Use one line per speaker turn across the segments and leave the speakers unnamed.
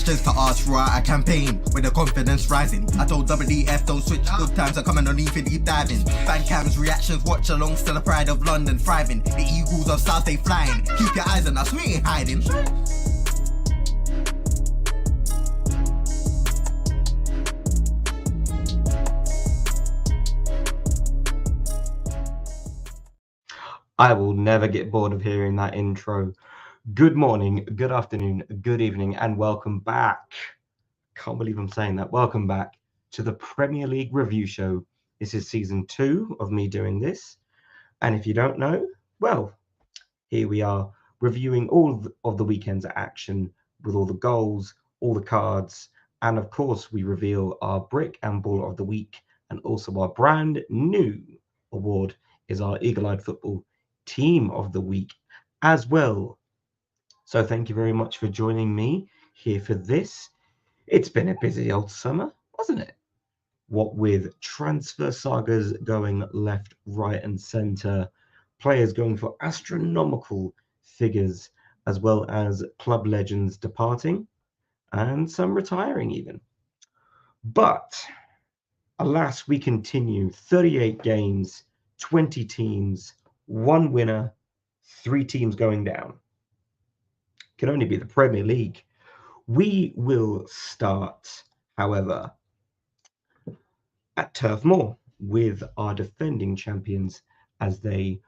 questions to ask, right? A campaign with the confidence rising. I told WDF don't switch, good times are coming on even deep diving. Fan cams, reactions, watch along, still the pride of London thriving. The Eagles of South, they flying. Keep your eyes on us, we ain't hiding.
I will never get bored of hearing that intro. Good morning, good afternoon, good evening, and welcome back. Can't believe I'm saying that. Welcome back to the Premier League Review Show. This is season 2 of me doing this. And if you don't know, well, here we are reviewing all of the weekend's action with all the goals, all the cards, and of course, we reveal our Brick and Baller of the Week, and also our brand new award is our Eagle-Eyed Football Team of the Week as well. So thank you very much for joining me here for this. It's been a busy old summer, wasn't it? What with transfer sagas going left, right and centre, players going for astronomical figures, as well as club legends departing and some retiring even. But alas, we continue 38 games, 20 teams, 1 winner, 3 teams going down. Can only be the Premier League. We will start, however, at Turf Moor with our defending champions as they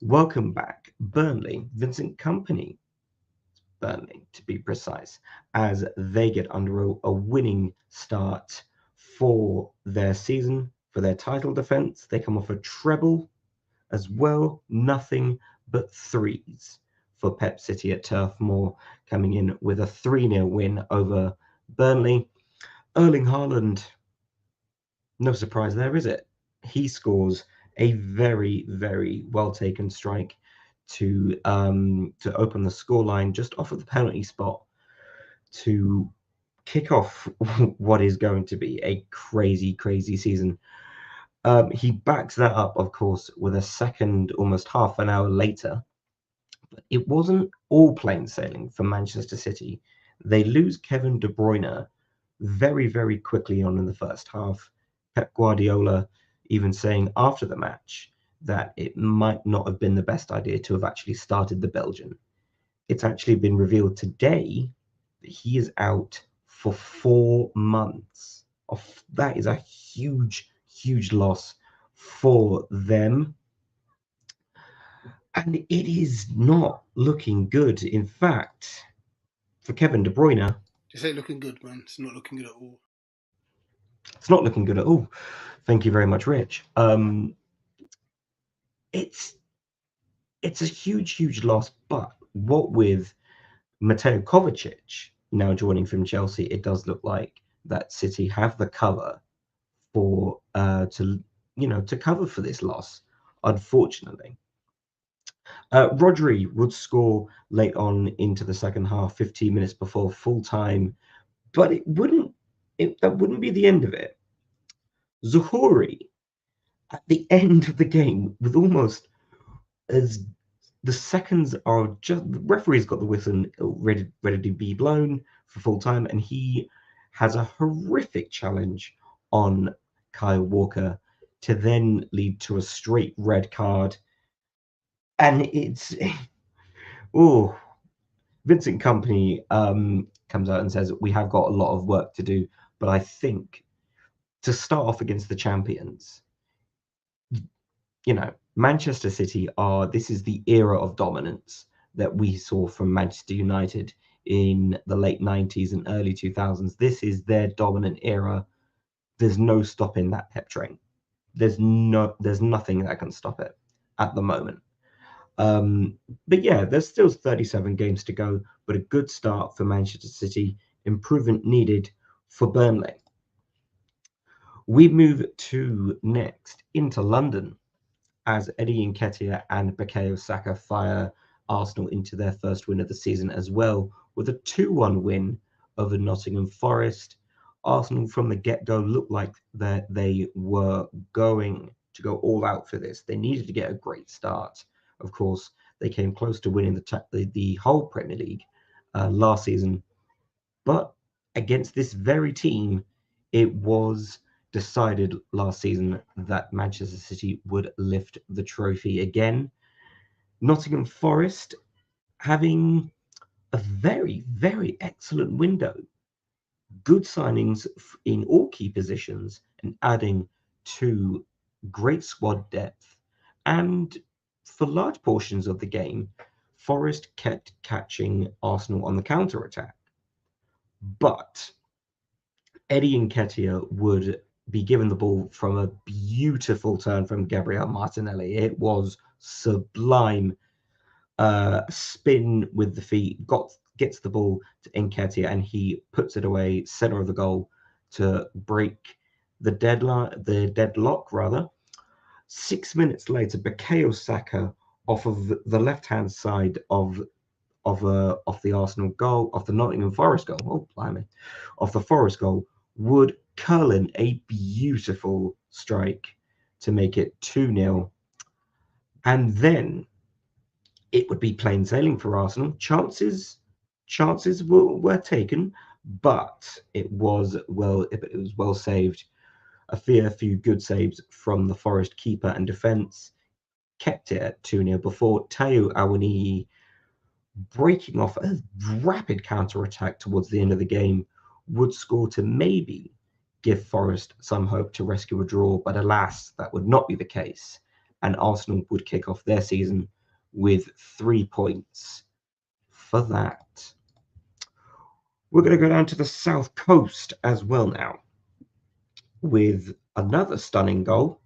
welcome back Burnley, Vincent Kompany, Burnley to be precise, as they get under a winning start for their season, for their title defence. They come off a treble as well, nothing but threes for Pep City at Turf Moor, coming in with a 3-0 win over Burnley. Erling Haaland, no surprise there, is it? He scores a very, very well taken strike to open the scoreline just off of the penalty spot to kick off what is going to be a crazy, crazy season. He backs that up, of course, with a second almost half an hour later. But it wasn't all plain sailing for Manchester City. They lose Kevin De Bruyne very, very quickly on in the first half. Pep Guardiola even saying after the match that it might not have been the best idea to have actually started the Belgian. It's actually been revealed today that he is out for 4 months. That is a huge, huge loss for them. And it is not looking good. In fact, for Kevin De Bruyne...
Just say looking good, man. It's not looking good at all.
It's not looking good at all. Thank you very much, Rich. It's a huge, huge loss. But what with Mateo Kovacic now joining from Chelsea, it does look like that City have the cover for to cover for this loss, unfortunately. Rodri would score late on into the second half, 15 minutes before full time, but that wouldn't be the end of it. Zuhuri at the end of the game, with almost as the seconds are just, the referee's got the whistle ready to be blown for full time, and he has a horrific challenge on Kyle Walker to then lead to a straight red card. And it's Vincent Kompany comes out and says we have got a lot of work to do, but I think to start off against the champions, Manchester City this is the era of dominance that we saw from Manchester United in the late 90s and early 2000s. This is their dominant era. There's no stopping that Pep train. There's nothing that can stop it at the moment. But yeah, there's still 37 games to go, but a good start for Manchester City. Improvement needed for Burnley. We move to next into London as Eddie Nketiah and Bukayo Saka fire Arsenal into their first win of the season as well, with a 2-1 win over Nottingham Forest. Arsenal from the get-go looked like that they were going to go all out for this. They needed to get a great start. Of course, they came close to winning the whole Premier League last season, but against this very team, it was decided last season that Manchester City would lift the trophy again. Nottingham Forest having a very, very excellent window. Good signings in all key positions and adding to great squad depth. And for large portions of the game, Forest kept catching Arsenal on the counter-attack. But Eddie Nketiah would be given the ball from a beautiful turn from Gabriel Martinelli. It was sublime. Spin with the feet, gets the ball to Nketiah, and he puts it away center of the goal to break the deadlock rather. 6 minutes later, Bukayo Saka off of the left-hand side of the Arsenal goal, of the Nottingham Forest goal. Oh, blimey, of the Forest goal would curl in a beautiful strike to make it 2-0, and then it would be plain sailing for Arsenal. Chances were taken, but it was well saved. A few good saves from the Forest keeper and defence kept it at 2-0 before Taiwo Awoniyi, breaking off a rapid counter-attack towards the end of the game, would score to maybe give Forest some hope to rescue a draw, but alas, that would not be the case, and Arsenal would kick off their season with 3 points for that. We're going to go down to the South Coast as well now with another stunning goal.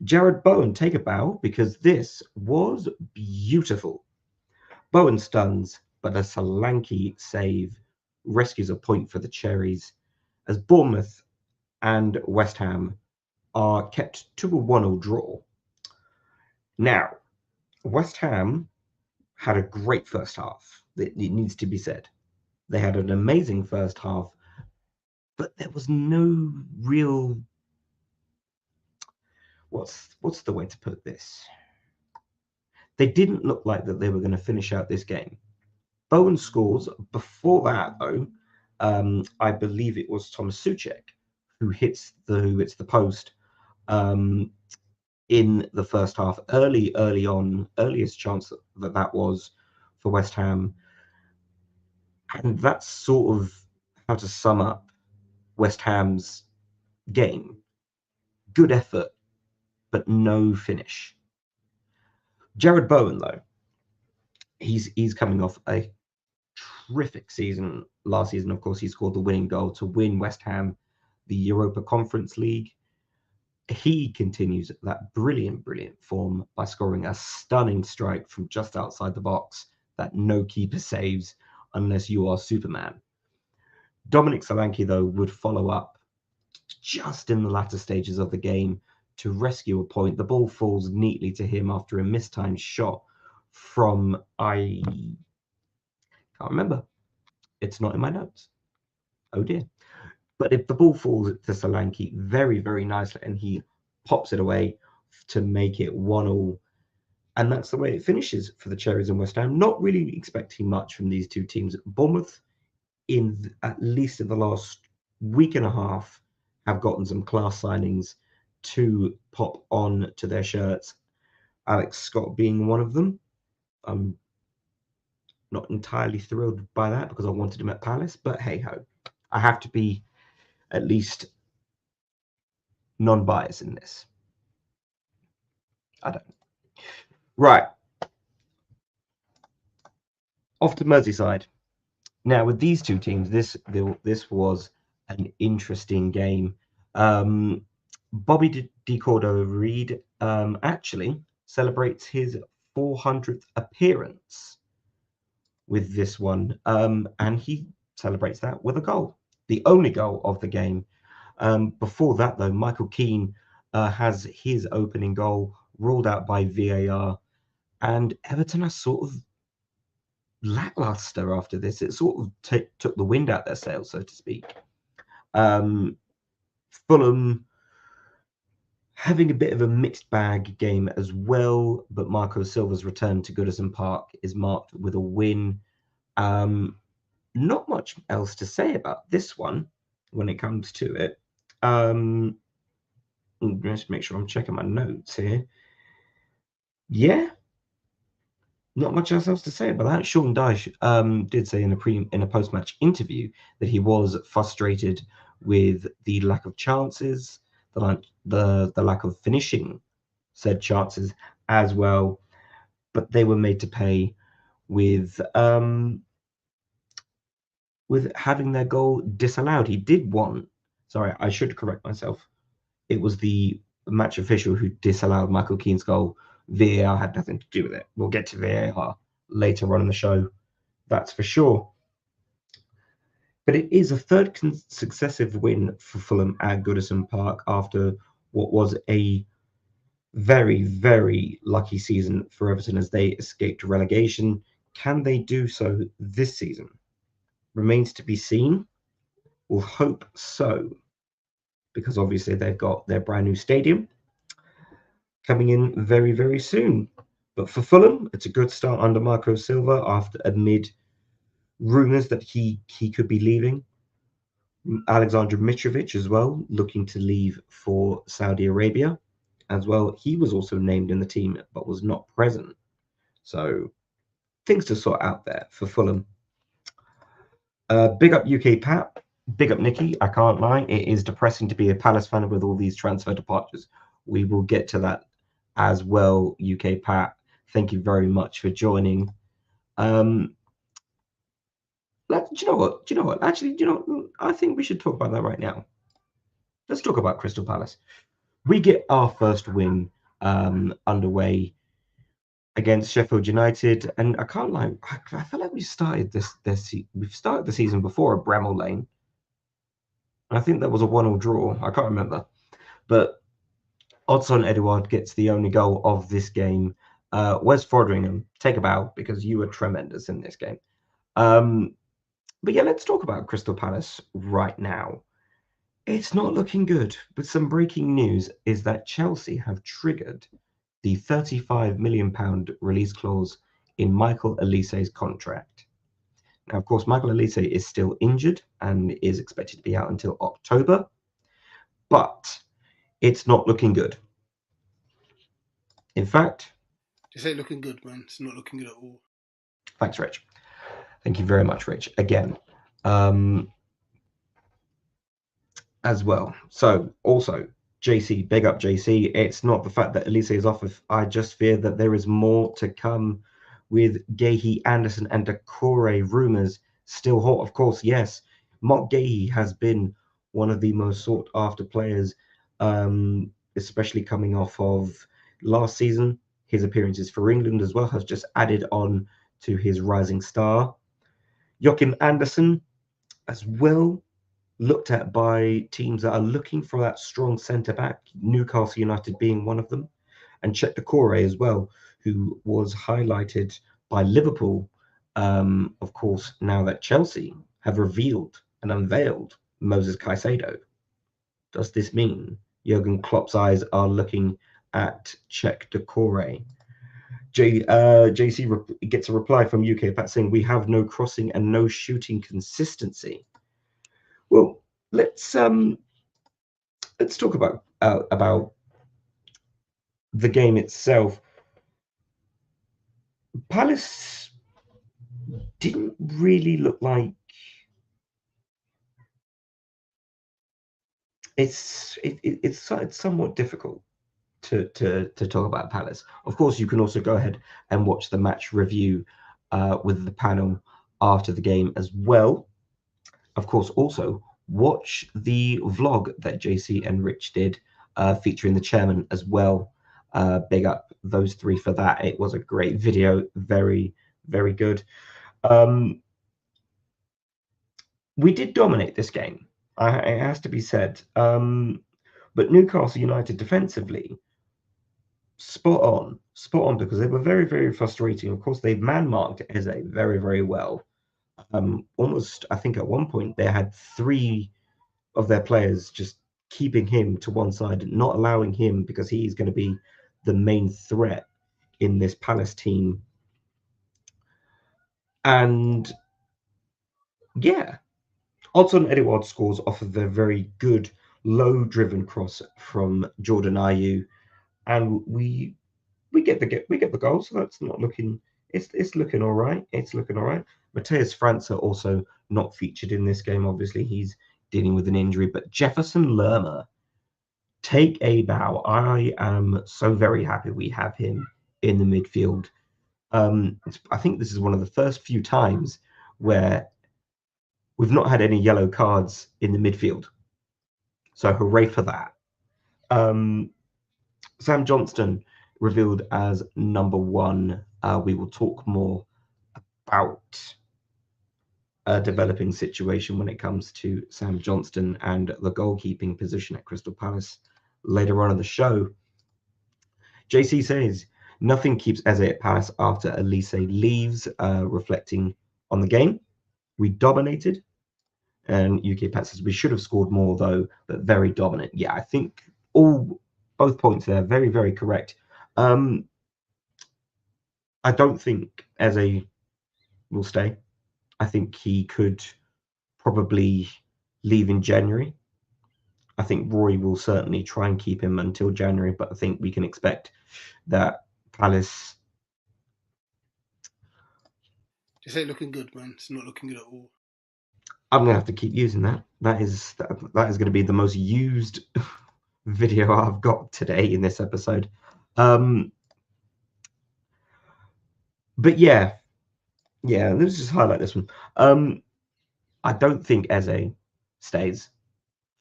Jared Bowen, take a bow, because this was beautiful. Bowen stuns, but a Solanke save rescues a point for the Cherries as Bournemouth and West Ham are kept to a 1-1 draw. Now, West Ham had a great first half. It needs to be said. They had an amazing first half, but there was no real... What's the way to put this? They didn't look like that they were going to finish out this game. Bowen scores. Before that, though, I believe it was Thomas Souček who hits the post in the first half, early on, earliest chance that was for West Ham. And that's sort of how to sum up West Ham's game. Good effort, but no finish. Jared Bowen, though, he's coming off a terrific season. Last season, of course, he scored the winning goal to win West Ham the Europa Conference League. He continues that brilliant form by scoring a stunning strike from just outside the box that no keeper saves unless you are Superman. Dominic Solanke, though, would follow up just in the latter stages of the game to rescue a point. The ball falls neatly to him after a mistimed shot from, I can't remember. It's not in my notes. Oh dear. But if the ball falls to Solanke very nicely, and he pops it away to make it 1-1. And that's the way it finishes for the Cherries and West Ham. Not really expecting much from these two teams. Bournemouth, at least in the last week and a half, have gotten some class signings to pop on to their shirts. Alex Scott being one of them. I'm not entirely thrilled by that because I wanted him at Palace, but hey ho. I have to be at least non-biased in this. I don't know. Right. Off to Merseyside. Now, with these two teams, this was an interesting game. Bobby De Cordova-Reid actually celebrates his 400th appearance with this one, and he celebrates that with a goal, the only goal of the game. Before that, though, Michael Keane has his opening goal ruled out by VAR, and Everton are sort of lackluster after this. It sort of took the wind out their sails, so to speak. Fulham having a bit of a mixed bag game as well, but Marco Silva's return to Goodison Park is marked with a win. not much else to say about this one when it comes to it. Just make sure I'm checking my notes here. Yeah, not much else to say about that. Sean Dyche did say in a post-match interview that he was frustrated with the lack of chances, the lack of finishing said chances as well, but they were made to pay with having their goal disallowed. He did want. Sorry, I should correct myself. It was the match official who disallowed Michael Keane's goal. VAR had nothing to do with it. We'll get to VAR later on in the show, that's for sure. But it is a third successive win for Fulham at Goodison Park after what was a very, very lucky season for Everton as they escaped relegation. Can they do so this season? Remains to be seen. We'll hope so, because obviously they've got their brand new stadium coming in very, very soon. But for Fulham, it's a good start under Marco Silva amid rumours that he could be leaving. Alexander Mitrovic as well, looking to leave for Saudi Arabia as well. He was also named in the team but was not present. So things to sort out there for Fulham. Big up UK Pat, big up Nicky. I can't lie, it is depressing to be a Palace fan with all these transfer departures. We will get to that as well, UK Pat. Thank you very much for joining. Do you know what? Actually, I think we should talk about that right now. Let's talk about Crystal Palace. We get our first win underway against Sheffield United, and I can't lie, I feel like we've started the season before at Bramall Lane. I think that was a 1-1 draw. I can't remember, but Odsonne Edouard gets the only goal of this game. Wes Foderingham, take a bow because you were tremendous in this game. But yeah, let's talk about Crystal Palace right now. It's not looking good, but some breaking news is that Chelsea have triggered the £35 million release clause in Michael Olise's contract. Now, of course, Michael Olise is still injured and is expected to be out until October, but it's not looking good. In fact,
Just ain't looking good, man. It's not looking good at all.
Thanks, Rich. Thank you very much, Rich. Again, as well. So, also, JC, big up JC. It's not the fact that Olise is off. I just fear that there is more to come with Guéhi, Anderson, and Doucouré rumours still hot. Of course, yes, Mark Guéhi has been one of the most sought after players, especially coming off of last season. His appearances for England as well has just added on to his rising star. Joachim Anderson as well, looked at by teams that are looking for that strong centre back, Newcastle United being one of them, and Chet Doucouré as well, who was highlighted by Liverpool. Of course, now that Chelsea have revealed and unveiled Moses Caicedo, does this mean Jurgen Klopp's eyes are looking at Chet Doucouré? JC gets a reply from UK Pat saying we have no crossing and no shooting consistency. Well, let's talk about the game itself. Palace didn't really look like it's somewhat difficult to talk about Palace. Of course, you can also go ahead and watch the match review with the panel after the game as well. Of course, also watch the vlog that JC and Rich did featuring the chairman as well. Big up those three for that. It was a great video. Very, very good. We did dominate this game. It has to be said. But Newcastle United defensively, spot on because they were very, very frustrating. Of course, they've man-marked Eze very, very well. Almost, I think at one point they had 3 of their players just keeping him to one side, not allowing him, because he's going to be the main threat in this Palace team. And Yeah. Odson Edouard scores off of a very good low-driven cross from Jordan Ayew, and we get the goal. So that's not looking. It's looking all right. It's looking all right. Mateus França also not featured in this game. Obviously, he's dealing with an injury. But Jefferson Lerma, take a bow. I am so very happy we have him in the midfield. I think this is one of the first few times where we've not had any yellow cards in the midfield. So hooray for that. Sam Johnston revealed as number one. We will talk more about a developing situation when it comes to Sam Johnston and the goalkeeping position at Crystal Palace later on in the show. JC says, nothing keeps Eze at Palace after Elise leaves, reflecting on the game. We dominated. And UK Pat says, we should have scored more, though, but very dominant. Yeah, I think both points there, very, very correct. I don't think Eze will stay. I think he could probably leave in January. I think Roy will certainly try and keep him until January, but I think we can expect that Palace.
Just ain't looking good, man. It's not looking good at all.
I'm gonna have to keep using that. That is going to be the most used video I've got today in this episode. But yeah, let's just highlight this one. I don't think Eze stays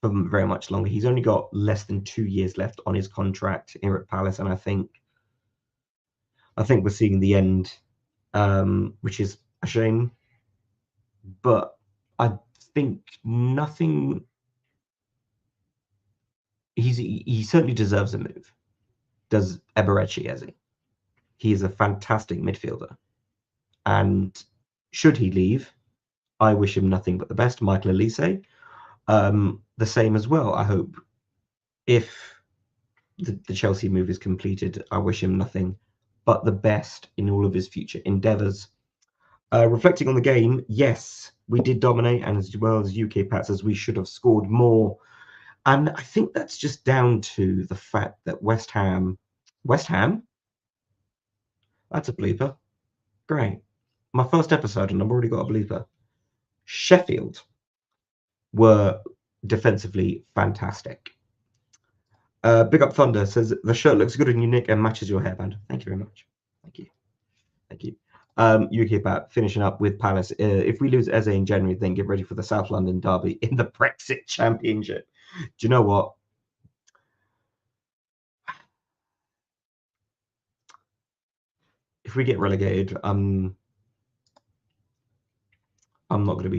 for very much longer. He's only got less than 2 years left on his contract here at Palace, and I think we're seeing the end, which is a shame. But I think nothing. He certainly deserves a move. Does Eberechi Eze? He is a fantastic midfielder, and should he leave, I wish him nothing but the best. Michael Elise, the same as well. I hope if the Chelsea move is completed, I wish him nothing but the best in all of his future endeavours. Reflecting on the game, yes, we did dominate, and as well as UK Pat says, we should have scored more. And I think that's just down to the fact that West Ham, that's a bleeper. Great. My first episode, and I've already got a bleeper. Sheffield were defensively fantastic. Big Up Thunder says, the shirt looks good on you, Nick, and matches your hairband. Thank you very much. Thank you. UK Pat finishing up with Palace. If we lose Eze in January, then get ready for the South London derby in the Brexit Championship. Do you know what? If we get relegated, I'm not going to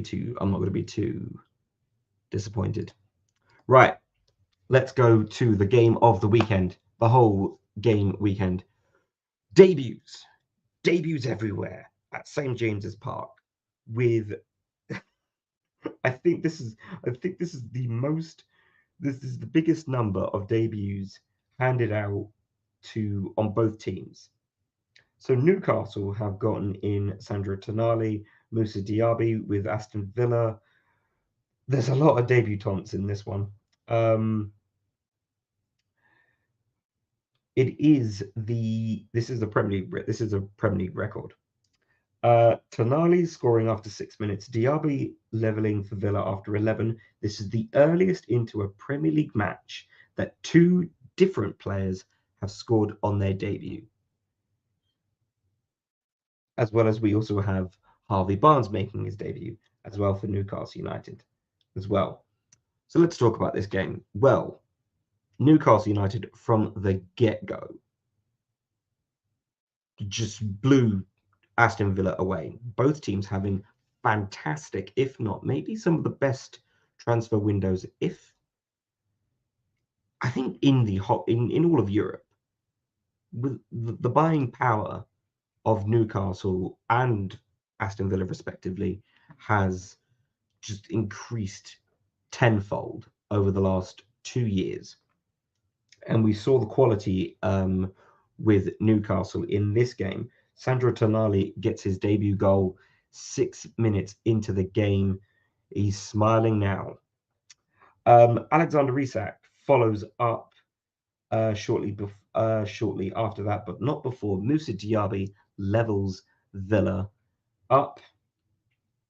be too disappointed. Right. Let's go to the game of the weekend. The whole game weekend. Debuts everywhere at St. James's Park with I think this is the biggest number of debuts handed out on both teams. So Newcastle have gotten in Sandro Tonali, Moussa Diaby with Aston Villa. There's a lot of debutants in this one. This is a Premier League record. Tonali scoring after 6 minutes. Diaby leveling for Villa after 11. This is the earliest into a Premier League match that two different players have scored on their debut. As well as we also have Harvey Barnes making his debut as well for Newcastle United as well. So let's talk about this game. Well, Newcastle United from the get-go just blew Aston Villa away. Both teams having fantastic, if not maybe some of the best transfer windows, I think in all of Europe, with the buying power of Newcastle and Aston Villa respectively has just increased tenfold over the last 2 years. And we saw the quality with Newcastle in this game. Sandro Tonali gets his debut goal. 6 minutes into the game. He's smiling now. Alexander Isak follows up shortly after that, but not before. Moussa Diaby levels Villa up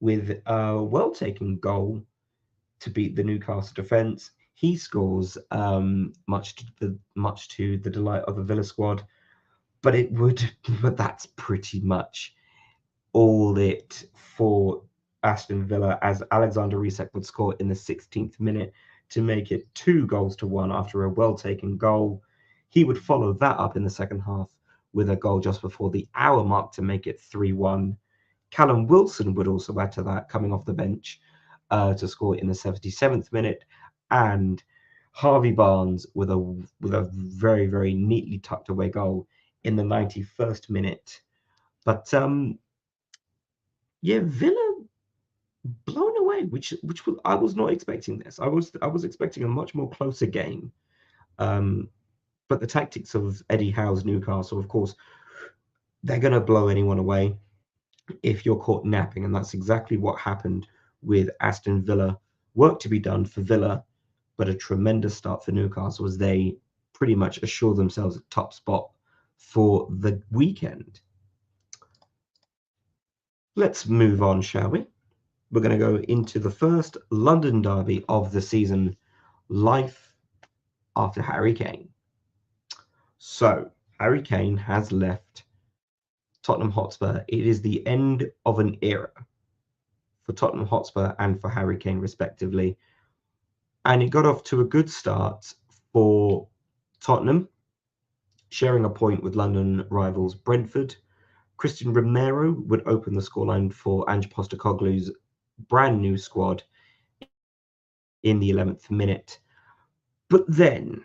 with a well-taken goal to beat the Newcastle defence. He scores, much to the delight of the Villa squad, but that's pretty much all it for Aston Villa, as Alexander Isak would score in the 16th minute to make it 2-1 after a well-taken goal. He would follow that up in the second half with a goal just before the hour mark to make it 3-1. Callum Wilson would also add to that, coming off the bench to score in the 77th minute, and Harvey Barnes with a very, very neatly tucked away goal in the 91st minute. But Villa blown away, which I was not expecting this. I was expecting a much more closer game. But the tactics of Eddie Howe's Newcastle, of course, they're going to blow anyone away if you're caught napping, and that's exactly what happened with Aston Villa. Work to be done for Villa, but a tremendous start for Newcastle as they pretty much assure themselves a top spot for the weekend. Let's move on, shall we? We're going to go into the first London derby of the season, life after Harry Kane. So, Harry Kane has left Tottenham Hotspur. It is the end of an era for Tottenham Hotspur and for Harry Kane, respectively. And it got off to a good start for Tottenham, sharing a point with London rivals Brentford. Christian Romero would open the scoreline for Ange Postecoglou's brand new squad in the 11th minute. But then,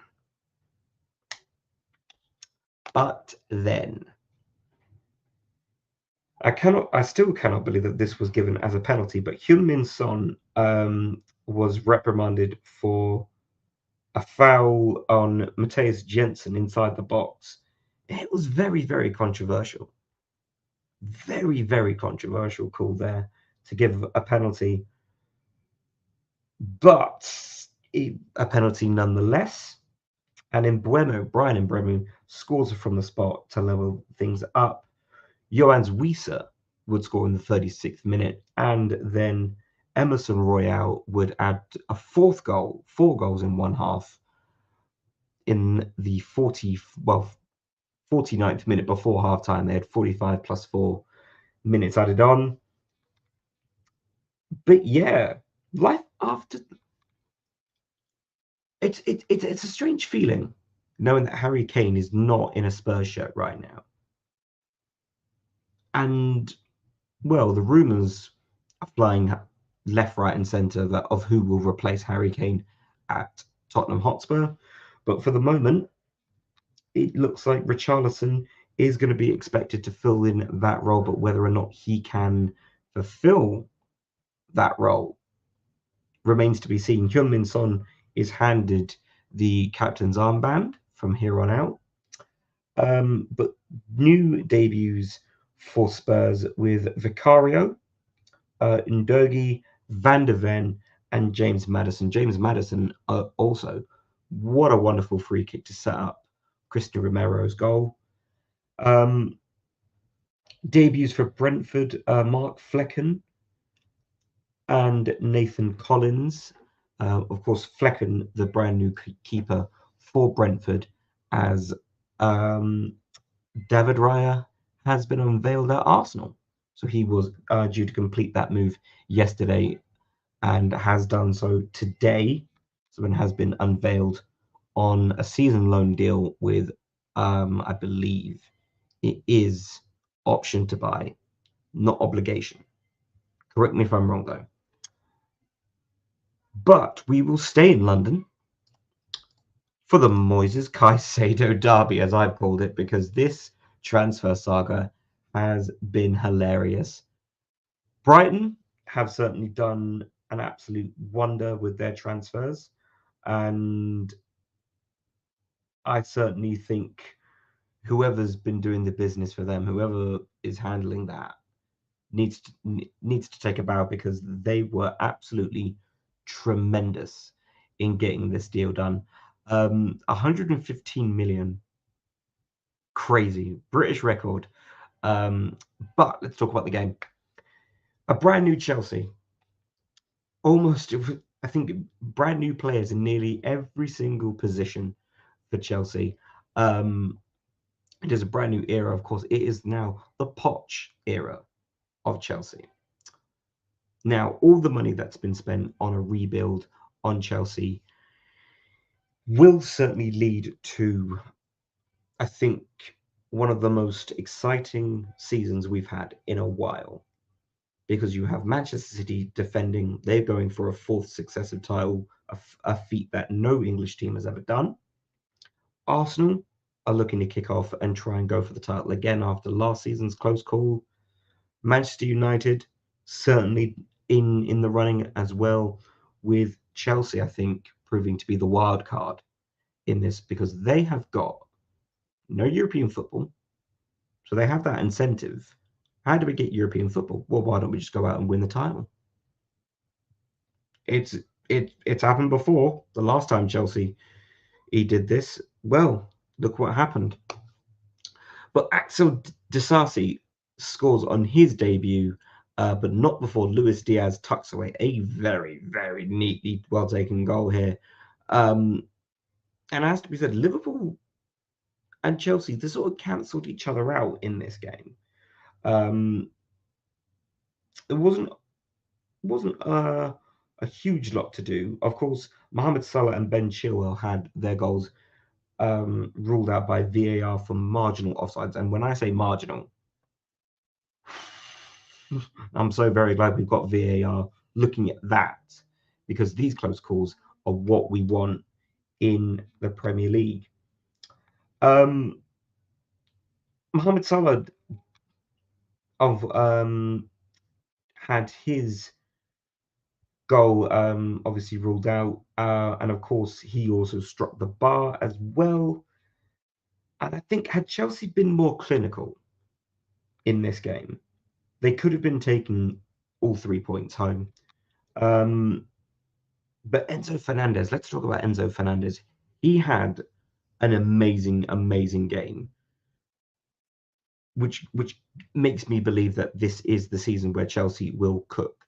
I still cannot believe that this was given as a penalty, but Heung-min Son was reprimanded for a foul on Matthias Jensen inside the box. It was very, very controversial. Very, very controversial call there to give a penalty. But a penalty nonetheless. And Brian Mbeumo scores from the spot to level things up. Yohannes Wissa would score in the 36th minute, and then Emerson Royale would add a fourth goal, 4 goals in one half, in the 49th minute before halftime. They had 45 plus 4 minutes added on. But yeah, life after. It's a strange feeling knowing that Harry Kane is not in a Spurs shirt right now. And, well, the rumours are flying left, right and centre of who will replace Harry Kane at Tottenham Hotspur. But for the moment, it looks like Richarlison is going to be expected to fill in that role, but whether or not he can fulfill that role remains to be seen. Heung-min Son is handed the captain's armband from here on out. But new debuts for Spurs with Vicario, Ndogi, Van der Ven, and James Maddison. James Maddison also, what a wonderful free kick to set up Christian Romero's goal. Debuts for Brentford, Mark Flecken and Nathan Collins. Of course, Flecken, the brand new keeper for Brentford, as David Raya has been unveiled at Arsenal. So he was due to complete that move yesterday and has done so today. So it has been unveiled on a season loan deal with, I believe it is option to buy, not obligation. Correct me if I'm wrong, though. But we will stay in London for the Moises Caicedo derby, as I've called it, because this transfer saga has been hilarious. Brighton have certainly done an absolute wonder with their transfers, and I certainly think whoever's been doing the business for them, whoever is handling that, needs to take a bow, because they were absolutely tremendous in getting this deal done. 115 million, crazy British record. But let's talk about the game. A brand new Chelsea, almost, I think, brand new players in nearly every single position for Chelsea. It is a brand new era, of course. It is now the Poch era of Chelsea. Now, all the money that's been spent on a rebuild on Chelsea will certainly lead to, I think, one of the most exciting seasons we've had in a while. Because you have Manchester City defending, they're going for a fourth successive title, a feat that no English team has ever done. Arsenal are looking to kick off and try and go for the title again after last season's close call. Manchester United certainly in the running as well, with Chelsea, I think, proving to be the wild card in this, because they have got no European football, so they have that incentive. How do we get European football? Well, why don't we just go out and win the title? It's happened before. The last time Chelsea did this, well, look what happened. But Axel Disasi scores on his debut, but not before Luis Diaz tucks away a very, very neatly well taken goal here. And as to be said, Liverpool and Chelsea, they sort of cancelled each other out in this game. It wasn't a huge lot to do. Of course, Mohamed Salah and Ben Chilwell had their goals ruled out by VAR for marginal offsides. And when I say marginal, I'm so very glad we've got VAR looking at that, because these close calls are what we want in the Premier League. Mohamed Salah had his goal obviously ruled out, and of course he also struck the bar as well. And I think, had Chelsea been more clinical in this game, they could have been taking all 3 points home. But Enzo Fernandez, let's talk about Enzo Fernandez. He had an amazing game, which makes me believe that this is the season where Chelsea will cook.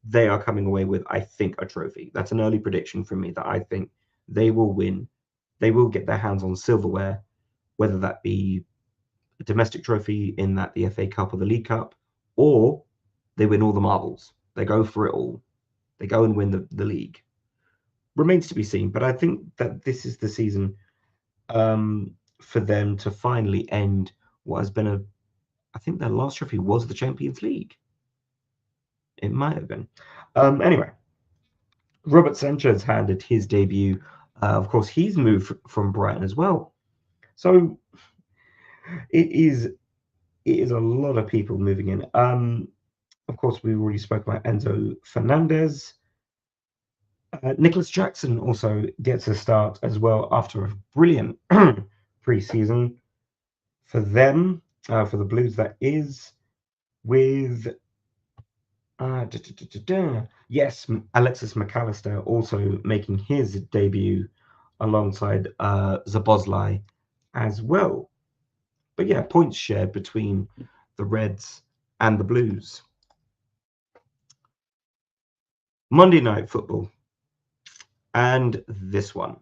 They are coming away with, I think, a trophy. That's an early prediction from me, that I think they will win. They will get their hands on silverware, whether that be a domestic trophy in that the FA Cup or the League Cup, or they win all the marbles. They go for it all. They go and win the league. Remains to be seen, but I think that this is the season for them to finally end what has been I think their last trophy was the Champions League. It might have been. Anyway, Robert Sanchez handed his debut. Of course, he's moved from Brighton as well. So it is a lot of people moving in. Of course, we already spoke about Enzo Fernandez. Nicholas Jackson also gets a start as well after a brilliant pre-season for them, for the Blues, that is, with yes, Alexis McAllister also making his debut alongside Szoboszlai as well. But yeah, points shared between the Reds and the Blues. Monday Night Football. And this one.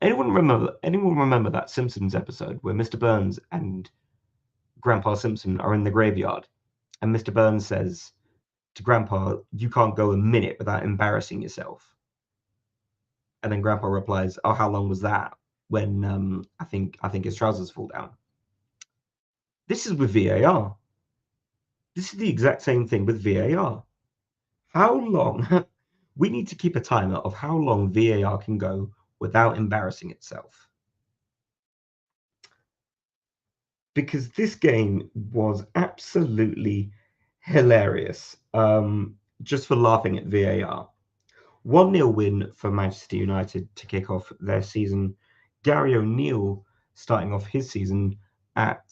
Anyone remember that Simpsons episode where Mr. Burns and Grandpa Simpson are in the graveyard, and Mr. Burns says to Grandpa, "You can't go a minute without embarrassing yourself." And then Grandpa replies, "Oh, how long was that?" When I think his trousers fall down. This is with VAR. This is the exact same thing with VAR. How long? We need to keep a timer of how long VAR can go without embarrassing itself. Because this game was absolutely hilarious, just for laughing at VAR. 1-0 win for Manchester United to kick off their season. Gary O'Neill starting off his season at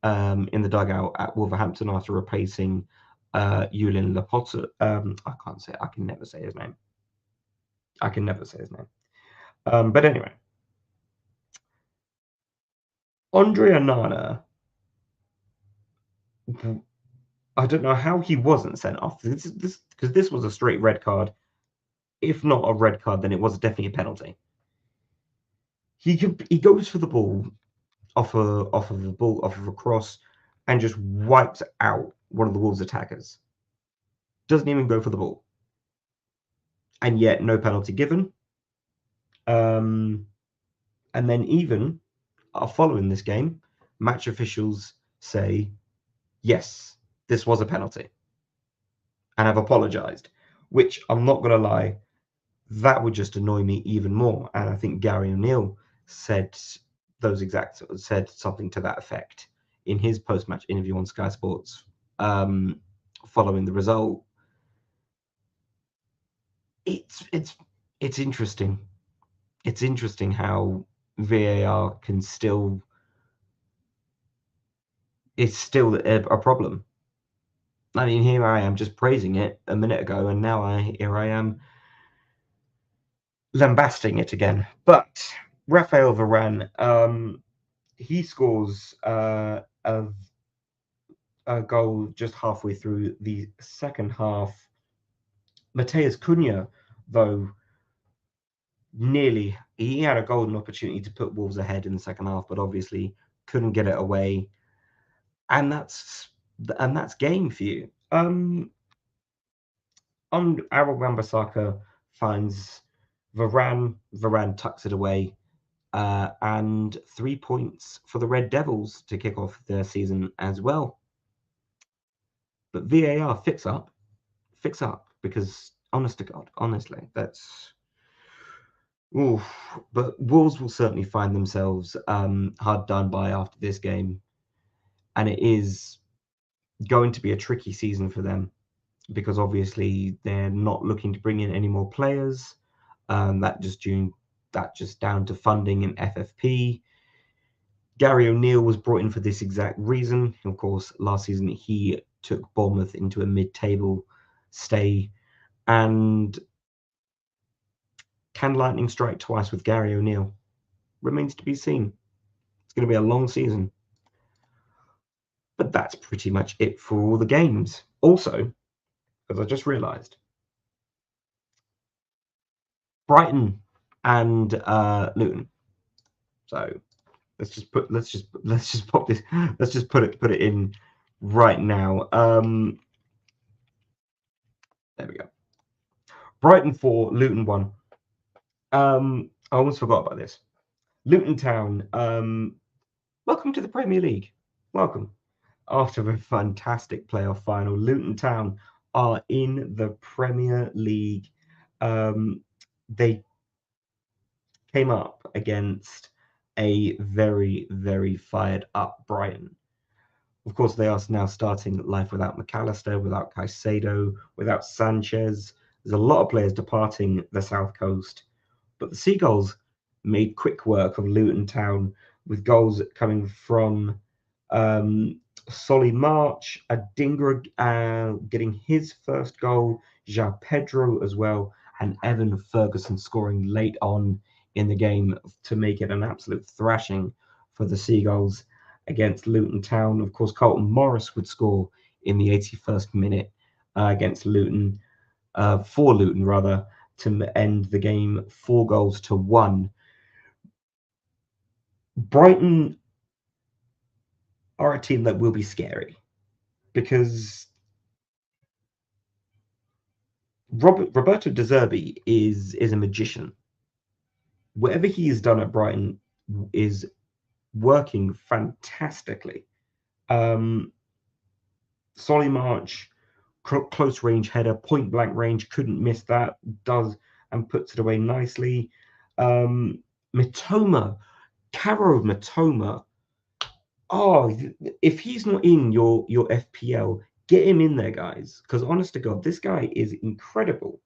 in the dugout at Wolverhampton after replacing Julian Laporte. I can't say. I can never say his name. But anyway, Andre Onana, I don't know how he wasn't sent off. Because this was a straight red card. If not a red card, then it was definitely a penalty. He goes for the ball off of a cross and just wipes out one of the Wolves attackers. Doesn't even go for the ball. And yet no penalty given. And then even following this game, match officials say, yes, this was a penalty and have apologized, which I'm not going to lie, that would just annoy me even more. And I think Gary O'Neill said something to that effect in his post-match interview on Sky Sports following the result. It's interesting. It's interesting how VAR it's still a problem. I mean, here I am just praising it a minute ago, and now here I am lambasting it again. But Raphael Varane, he scores a goal just halfway through the second half. Matheus Cunha, though, he had a golden opportunity to put Wolves ahead in the second half, but obviously couldn't get it away. And that's game for you. Aaron Wan-Bissaka finds Varane tucks it away, and 3 points for the Red Devils to kick off their season as well. But VAR fix up, because honest to God, honestly, that's. Oof. But Wolves will certainly find themselves hard done by after this game, and it is going to be a tricky season for them because obviously they're not looking to bring in any more players. That just down to funding and FFP. Gary O'Neill was brought in for this exact reason. Of course, last season he took Bournemouth into a mid-table stay, and can lightning strike twice with Gary O'Neill? Remains to be seen. It's going to be a long season. But that's pretty much it for all the games. Also, as I just realised, Brighton and Luton. So let's just put it in right now. There we go. Brighton 4, Luton 1. I almost forgot about this. Luton Town, welcome to the Premier League. Welcome. After a fantastic playoff final, Luton Town are in the Premier League. They came up against a very, very fired up Brighton. Of course, they are now starting life without McAllister, without Caicedo, without Sanchez. There's a lot of players departing the South Coast. But the Seagulls made quick work of Luton Town with goals coming from Solly March, Adingra getting his first goal, João Pedro as well, and Evan Ferguson scoring late on in the game to make it an absolute thrashing for the Seagulls against Luton Town. Of course, Carlton Morris would score in the 81st minute against Luton, for Luton rather, to end the game 4-1. Brighton are a team that will be scary because Roberto De Zerbi is a magician. Whatever he has done at Brighton is working fantastically. Solly March, close range header, point blank range, couldn't miss that, does and puts it away nicely. Mitoma, Caro Mitoma. Oh, if he's not in your FPL, get him in there, guys. Because honest to God, this guy is incredible.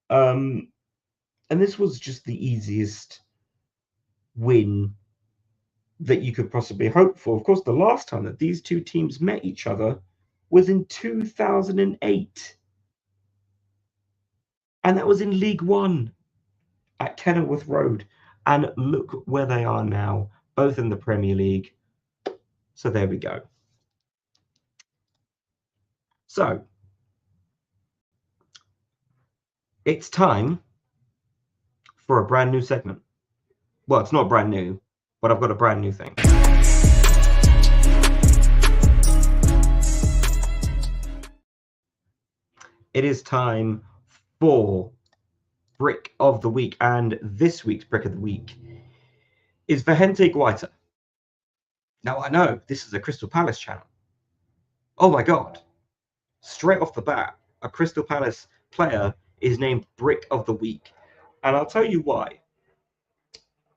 And this was just the easiest win that you could possibly hope for. Of course, the last time that these two teams met each other was in 2008. And that was in League One at Kenilworth Road. And look where they are now, both in the Premier League. So there we go. So it's time for a brand new segment. Well, it's not brand new, but I've got a brand new thing. It is time for Brick of the Week, and this week's Brick of the Week is Vicente Guaita. Now, I know this is a Crystal Palace channel. Oh my God. Straight off the bat, a Crystal Palace player is named Brick of the Week. And I'll tell you why.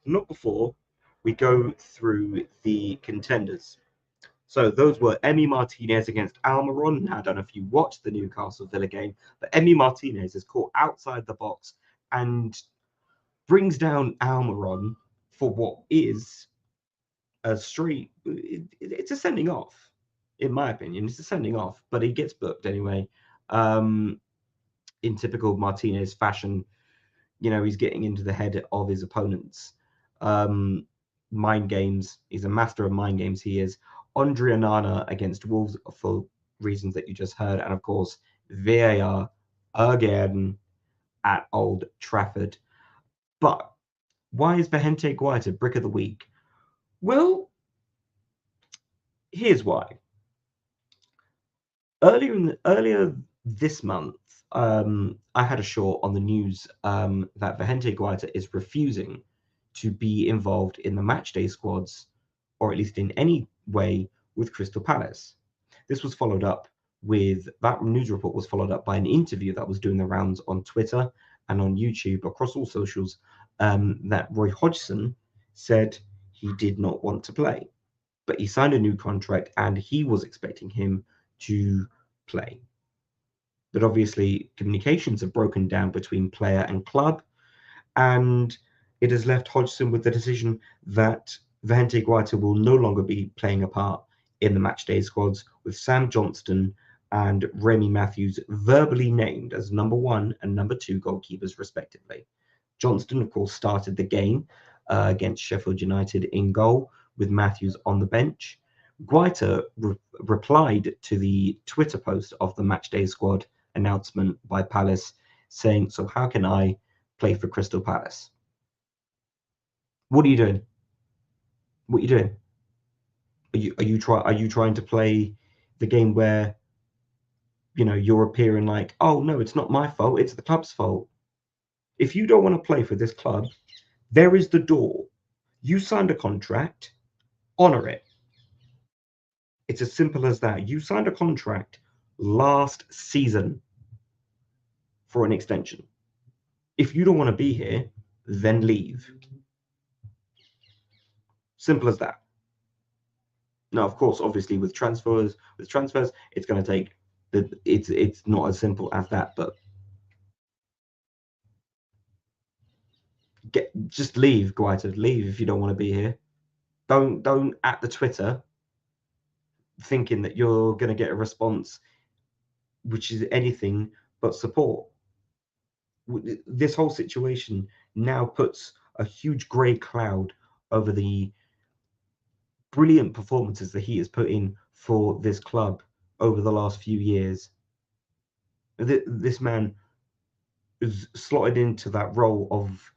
Not before we go through the contenders. So those were Emi Martinez against Almiron. Now, I don't know if you watched the Newcastle Villa game, but Emi Martinez is caught outside the box and brings down Almiron for what is a straight. It's a sending off, in my opinion. It's a sending off, but he gets booked anyway. In typical Martinez fashion, you know, he's getting into the head of his opponents. Mind games. He's a master of mind games. He is. Andre Onana against Wolves for reasons that you just heard. And of course, VAR again at Old Trafford. But why is Vicente Guaita Brick of the Week? Well, here's why. Earlier this month, I had a short on the news that Vicente Guaita is refusing to be involved in the matchday squads, or at least in any way, with Crystal Palace. This was followed up with, that news report was followed up by an interview that was doing the rounds on Twitter and on YouTube, across all socials, that Roy Hodgson said he did not want to play. But he signed a new contract and he was expecting him to play. But obviously, communications have broken down between player and club, and it has left Hodgson with the decision that Vicente Guaita will no longer be playing a part in the matchday squads, with Sam Johnston and Remy Matthews verbally named as number 1 and number 2 goalkeepers, respectively. Johnston, of course, started the game against Sheffield United in goal, with Matthews on the bench. Guaita replied to the Twitter post of the matchday squad announcement by Palace, saying, "So how can I play for Crystal Palace?" What are you doing? What are you doing? Are you trying to play the game where, you know, you're appearing like, oh no, it's not my fault, it's the club's fault? If you don't want to play for this club, there is the door. You signed a contract, honor it. It's as simple as that. You signed a contract last season for an extension. If you don't want to be here, then leave. Simple as that. Now, of course, obviously with transfers, it's going to take it's not as simple as that, but just leave, Guaita. Leave if you don't want to be here. Don't at the Twitter thinking that you're going to get a response which is anything but support. This whole situation now puts a huge grey cloud over the brilliant performances that he has put in for this club over the last few years. This man is slotted into that role of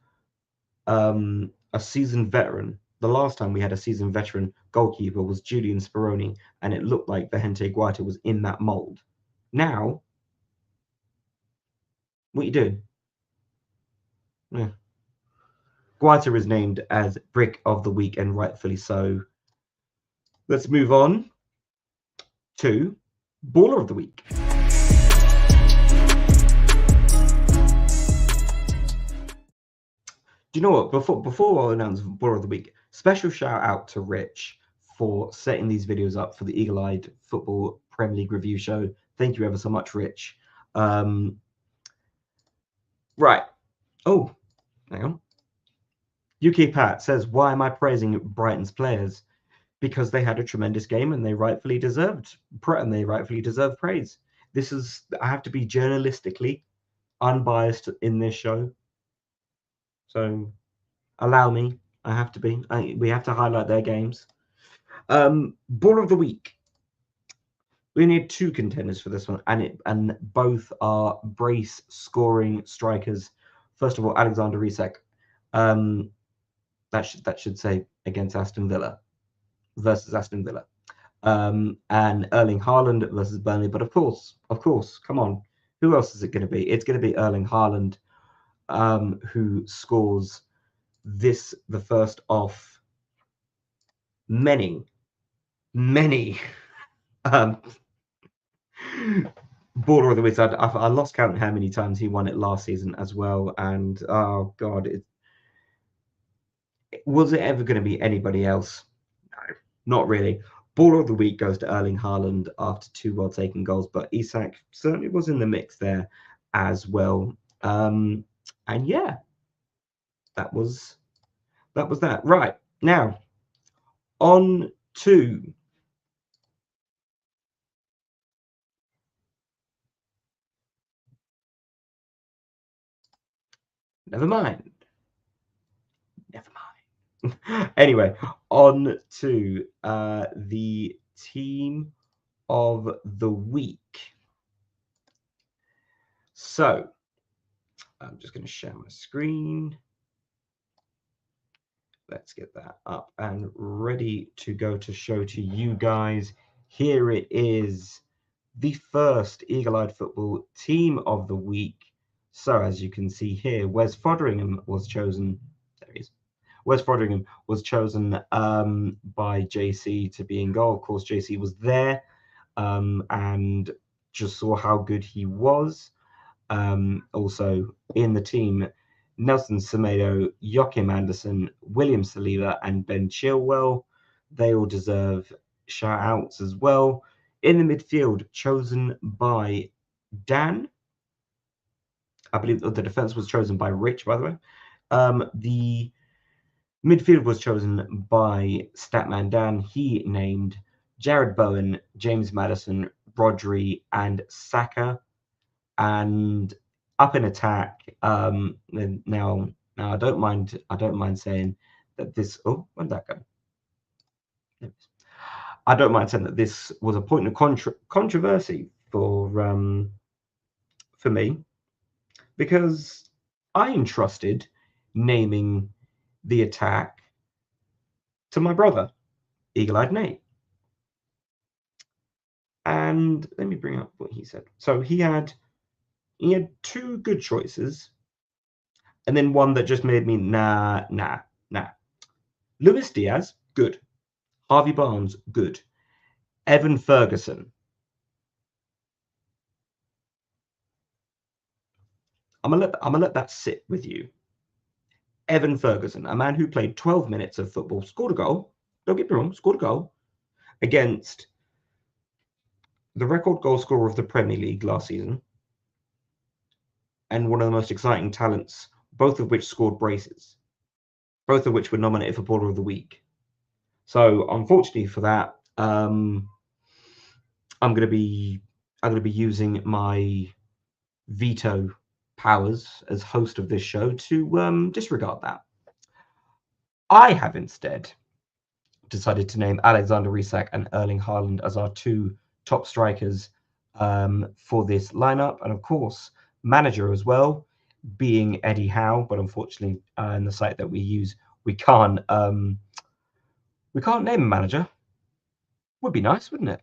a seasoned veteran. The last time we had a seasoned veteran goalkeeper was Julian Speroni, and it looked like Vicente Guaita was in that mold. Now, what are you doing? Yeah. Guaita is named as Brick of the Week, and rightfully so. Let's move on to Baller of the Week. Do you know what? Before I announce Baller of the Week, special shout out to Rich for setting these videos up for the Eagle-Eyed Football Premier League review show. Thank you ever so much, Rich. Right. Oh, hang on. UK Pat says, why am I praising Brighton's players? Because they had a tremendous game and they rightfully deserved praise. I have to be journalistically unbiased in this show. So allow me. I have to be. We have to highlight their games. Ball of the week. We need 2 contenders for this one, and both are brace scoring strikers. First of all, Alexander Isak. That should say against Aston Villa versus Aston Villa. And Erling Haaland versus Burnley. But of course, come on. Who else is it going to be? It's going to be Erling Haaland, who scores the first of many Border of the Week. I lost count how many times he won it last season as well. And oh god, was it ever going to be anybody else? No, not really. Baller of the Week goes to Erling Haaland after 2 well-taken goals, but Isak certainly was in the mix there as well. And yeah, that was that. Right, now, on to never mind. Anyway, on to the team of the week. So I'm just going to share my screen. Let's get that up and ready to go to show to you guys. Here it is, the first Eagle-Eyed Football team of the week. So as you can see here, Wes Foderingham was chosen. There he is. Wes Foderingham was chosen by JC to be in goal. Of course, JC was there and just saw how good he was. Also in the team, Nelson Semedo, Joachim Anderson, William Saliba, and Ben Chilwell. They all deserve shout outs as well. In the midfield, chosen by Dan. I believe the defense was chosen by Rich, by the way. The midfield was chosen by Statman Dan. He named Jared Bowen, James Maddison, Rodri, and Saka. And up in attack, now I don't mind saying that this. Oh, where'd that go? I don't mind saying that this was a point of controversy for me, because I entrusted naming the attack to my brother, Eagle-Eyed Nate. And let me bring up what he said. So he had 2 good choices, and then one that just made me nah. Luis Diaz, good. Harvey Barnes, good. Evan Ferguson. I'm gonna let that sit with you. Evan Ferguson, a man who played 12 minutes of football, scored a goal. Don't get me wrong, scored a goal against the record goal scorer of the Premier League last season, and one of the most exciting talents, both of which scored braces, both of which were nominated for Baller of the Week. So unfortunately for that, I'm going to be using my veto powers as host of this show to disregard that. I have instead decided to name Alexander Isak and Erling Haaland as our 2 top strikers for this lineup, and of course manager as well, being Eddie Howe. But unfortunately, in the site that we use, we can't name a manager. Would be nice, wouldn't it?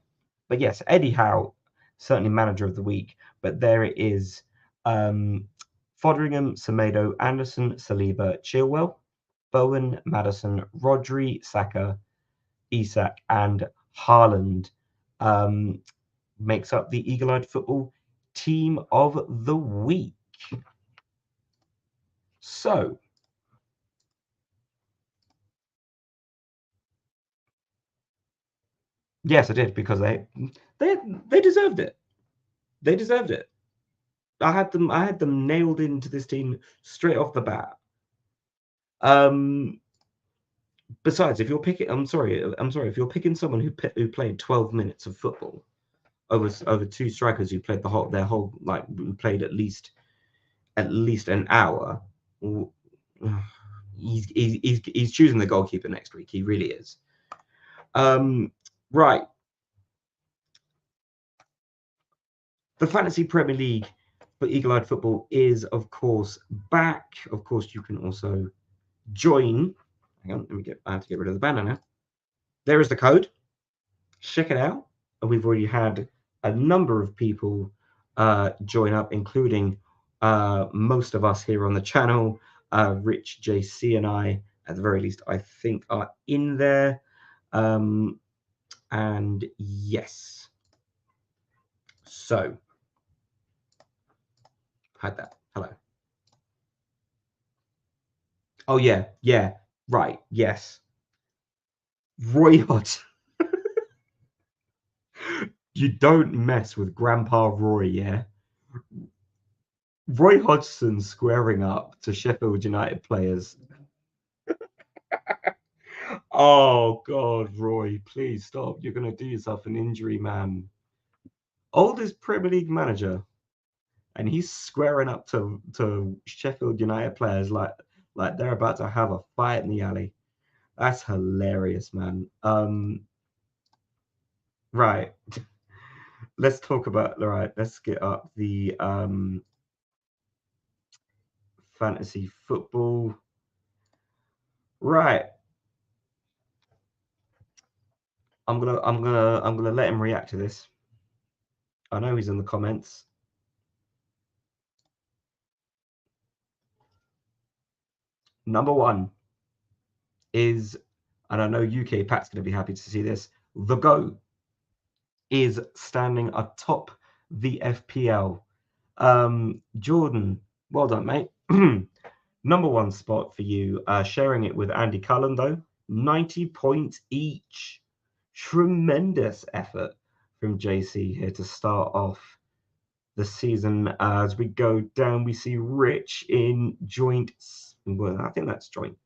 But yes, Eddie Howe, certainly manager of the week. But there it is. Foderingham, Semedo, Anderson, Saliba, Chilwell, Bowen, Maddison, Rodri, Saka, Isak, and Haaland makes up the Eagle-Eyed Football team of the week. So yes, I did, because they deserved it. They deserved it. I had them nailed into this team straight off the bat. Besides, if you're picking, I'm sorry, if you're picking someone who played 12 minutes of football over two strikers who played who played at least an hour, he's choosing the goalkeeper next week. He really is. Right. The Fantasy Premier League for Eagle-Eyed Football is, of course, back. Of course, you can also join. Hang on, I have to get rid of the banner now. There is the code. Check it out. And we've already had a number of people join up, including most of us here on the channel. Rich, JC, and I, at the very least, I think, are in there. And yes. So, had that. Hello. Oh, yeah. Right. Yes. Roy Hodgson. You don't mess with Grandpa Roy, yeah? Roy Hodgson squaring up to Sheffield United players. Oh, God, Roy, please stop. You're going to do yourself an injury, man. Oldest Premier League manager. And he's squaring up to Sheffield United players like they're about to have a fight in the alley. That's hilarious, man. Right. Let's talk about, let's get up the fantasy football. Right. I'm gonna let him react to this. I know he's in the comments. Number one is, and I know UK Pat's gonna be happy to see this, the GO is standing atop the FPL. Jordan, well done, mate. Number one spot for you. Sharing it with Andy Cullen, though. 90 points each. Tremendous effort from JC here to start off the season. As we go down, we see Rich in joint. Well, I think that's joint.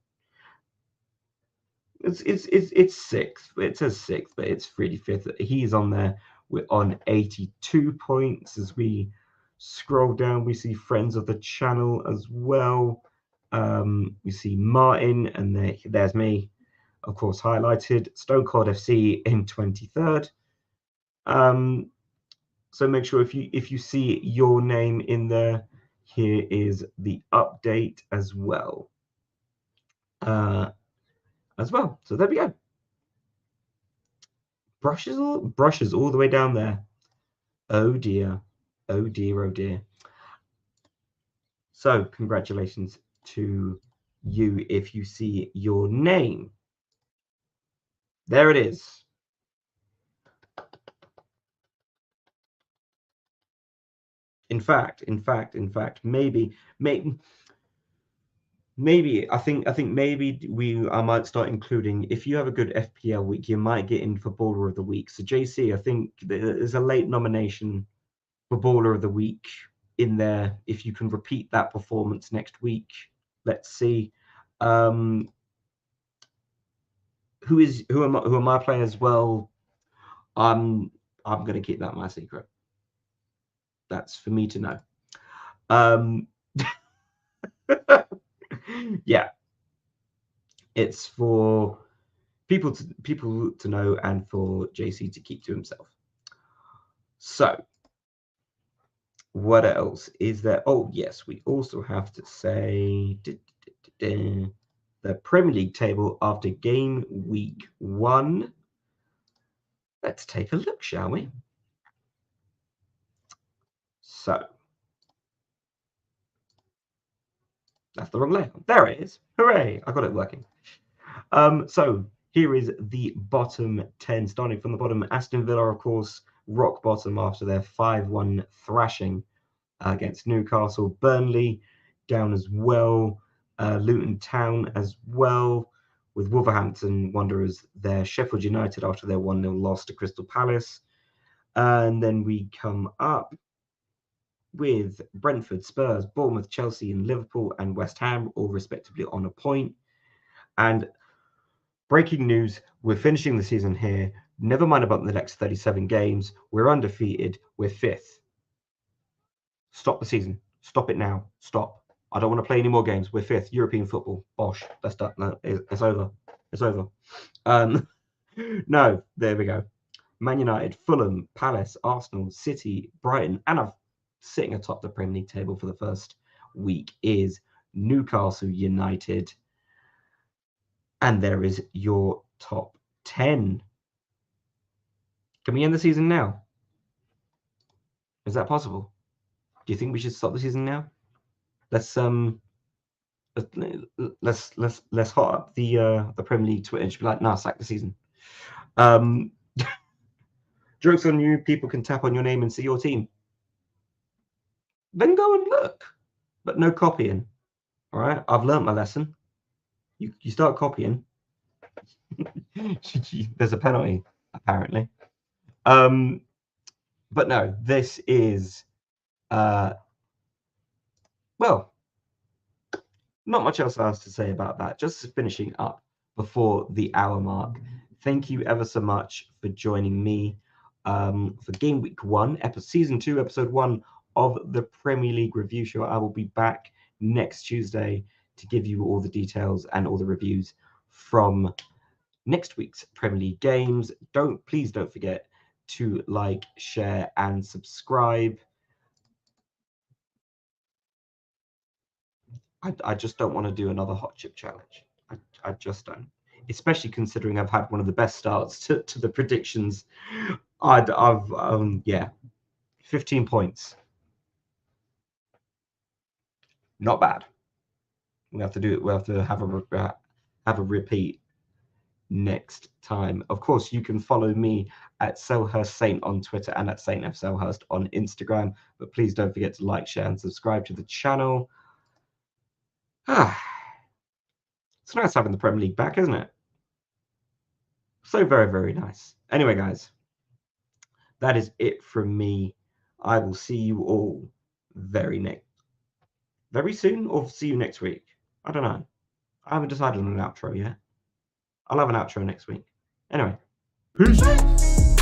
It's sixth. It says sixth, but it's really fifth. He's on there. We're on 82 points. As we scroll down, we see friends of the channel as well. We see Martin, and there's me, of course, highlighted. Stone Cold FC in 23rd. So make sure if you see your name in there, here is the update as well. So there we go. Brushes all the way down there. Oh dear. Oh dear, oh dear. So congratulations to you if you see your name. There it is. In fact, maybe I think maybe I might start including, if you have a good FPL week, you might get in for Baller of the Week. So JC, I think there's a late nomination for Baller of the Week in there. If you can repeat that performance next week, let's see. Who are my players? Well, I'm going to keep that my secret. That's for me to know. Yeah, it's for people to know and for JC to keep to himself. So what else is there? Oh yes, we also have to say the Premier League table after game week 1. Let's take a look, shall we? So that's the wrong layout. There it is. Hooray! I got it working. So here is the bottom 10, starting from the bottom. Aston Villa, of course, rock bottom after their 5-1 thrashing against Newcastle. Burnley down as well. Luton Town as well, with Wolverhampton Wanderers there. Sheffield United after their 1-0 loss to Crystal Palace. And then we come up with Brentford, Spurs, Bournemouth, Chelsea, and Liverpool and West Ham all respectively on a point. And breaking news, we're finishing the season here. Never mind about the next 37 games. We're undefeated. We're 5th. Stop the season. Stop it now. Stop. I don't want to play any more games. We're 5th. European football. Bosh. That's done. No, it's over. It's over. No, there we go. Man United, Fulham, Palace, Arsenal, City, Brighton, and I'm sitting atop the Premier League table for the first week is Newcastle United. And there is your top 10. Can we end the season now? Is that possible? Do you think we should stop the season now? Let's hot up the Premier League Twitter and just be like, nah, sack the season. Jokes on you, people can tap on your name and see your team. Then go and look. But no copying. All right? I've learned my lesson. You start copying. There's a penalty, apparently. But no, this is well, not much else I have to say about that. Just finishing up before the hour mark. Thank you ever so much for joining me for Game Week 1, Season 2, Episode 1 of the Premier League Review Show. I will be back next Tuesday to give you all the details and all the reviews from next week's Premier League games. Please don't forget to like, share, and subscribe. I just don't want to do another hot chip challenge. I just don't. Especially considering I've had one of the best starts to the predictions. I've 15 points. Not bad. We have to do it. We have to have a repeat next time. Of course, you can follow me at Selhurst Saint on Twitter and at Saint F Selhurst on Instagram. But please don't forget to like, share, and subscribe to the channel. It's nice having the Premier League back, isn't it? So very, very nice. Anyway, guys, that is it from me. I will see you all very soon, or see you next week. I don't know. I haven't decided on an outro yet. I'll have an outro next week. Anyway, peace.